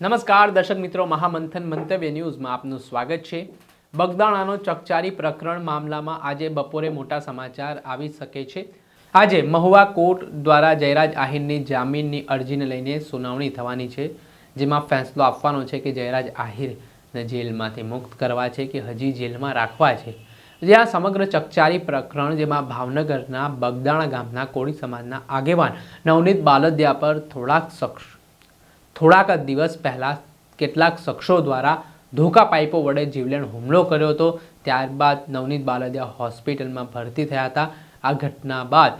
નમસ્કાર દર્શક મિત્રો, મહામંથન મંતવ્ય ન્યૂઝમાં આપનું સ્વાગત છે। બગદાણાનો ચકચારી પ્રકરણ મામલામાં આજે બપોરે મોટા સમાચાર આવી શકે છે। આજે મહુવા કોર્ટ દ્વારા જયરાજ આહિરની જામીનની અરજીને લઈને સુનાવણી થવાની છે, જેમાં ફેસલો આપવાનો છે કે જયરાજ આહિરને જેલમાંથી મુક્ત કરવા છે કે હજી જેલમાં રાખવા છે। જે આ સમગ્ર ચકચારી પ્રકરણ જેમાં ભાવનગરના બગદાણા ગામના કોળી સમાજના આગેવાન નવનીત બાલદિયા પર થોડાક દિવસ પહેલાં કેટલાક શખ્સો દ્વારા ધોકા પાઇપો વડે જીવલેણ હુમલો કર્યો હતો। ત્યારબાદ નવનીત બાલદિયા હોસ્પિટલમાં ભરતી થયા હતા। આ ઘટના બાદ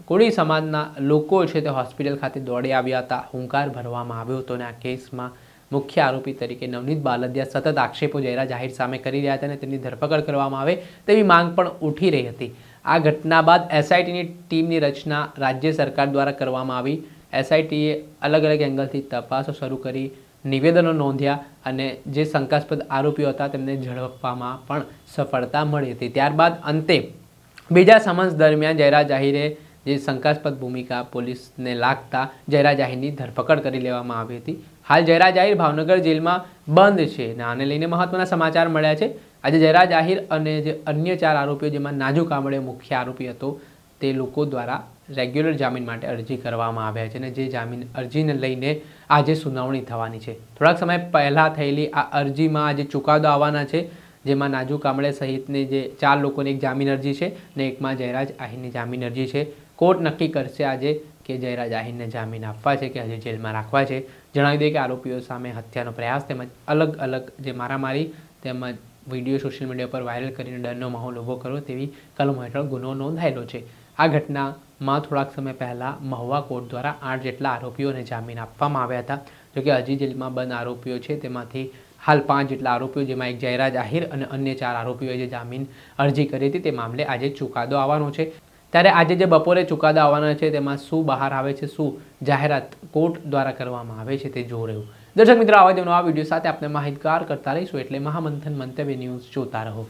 કોળી સમાજના લોકો છે તે હોસ્પિટલ ખાતે દોડી આવ્યા હતા। હુંકાર ભરવામાં આવ્યો હતો અને આ કેસમાં મુખ્ય આરોપી તરીકે નવનીત બાલદિયા સતત આક્ષેપો જયરાજ આહિર સામે કરી રહ્યા હતા અને તેમની ધરપકડ કરવામાં આવે તેવી માંગ પણ ઉઠી રહી હતી। આ ઘટના બાદ એસઆઈટીની ટીમની રચના રાજ્ય સરકાર દ્વારા કરવામાં આવી। એસઆઈટીએ અલગ અલગ એંગલથી તપાસો શરૂ કરી, નિવેદનો નોંધ્યા અને જે શંકાસ્પદ આરોપીઓ હતા તેમને ઝડપવામાં પણ સફળતા મળી હતી। ત્યારબાદ અંતે બીજા સમન્સ દરમિયાન જયરાજ આહિરે જે શંકાસ્પદ ભૂમિકા પોલીસને લાગતા જયરાજ આહિરની ધરપકડ કરી લેવામાં આવી હતી। હાલ જયરાજ આહિર ભાવનગર જેલમાં બંધ છે અને આને લઈને મહત્વના સમાચાર મળ્યા છે। આજે જયરાજ આહિર અને જે અન્ય 4 આરોપીઓ જેમાં નાજુ કામડે મુખ્ય આરોપી હતો તે લોકો દ્વારા રેગ્યુલર જામીન માટે અરજી કરવામાં આવ્યા છે અને જે જામીન અરજીને લઈને આજે સુનાવણી થવાની છે। થોડાક સમય પહેલાં થયેલી આ અરજીમાં આજે ચુકાદો આવવાના છે, જેમાં નાજુ કામડે સહિતની જે 4 લોકોની એક જામીન અરજી છે અને એકમાં જયરાજ આહિરની જામીન અરજી છે। કોર્ટ નક્કી કરશે આજે કે જયરાજ આહિરને જામીન આપવા છે કે હજી જેલમાં રાખવા છે। જણાવી દઈએ કે આરોપીઓ સામે હત્યાનો પ્રયાસ તેમજ અલગ અલગ જે મારામારી તેમજ વિડીયો સોશિયલ મીડિયા પર વાયરલ કરીને ડરનો માહોલ ઊભો કર્યો તેવી કલમો હેઠળ ગુનો નોંધાયેલો છે। આ ઘટનામાં થોડાક સમય પહેલાં મહુવા કોર્ટ દ્વારા 8 જેટલા આરોપીઓને જામીન આપવામાં આવ્યા હતા। જોકે હજી જેલમાં બંધ આરોપીઓ છે તેમાંથી હાલ 5 જેટલા આરોપીઓ, જેમાં એક જયરાજ આહિર અને અન્ય 4 આરોપીઓએ જે જામીન અરજી કરી હતી તે મામલે આજે ચુકાદો આવવાનો છે। ત્યારે આજે જે બપોરે ચુકાદો આવવાનો છે તેમાં શું બહાર આવે છે, શું જાહેરાત કોર્ટ દ્વારા કરવામાં આવે છે તે જોવું રહ્યું। દર્શક મિત્રો, આવા જ નવા વિડીયો સાથે આપણે માહિતગાર કરતા રહીશું, એટલે મહામંથન મંતવ્ય ન્યૂઝ જોતા રહો।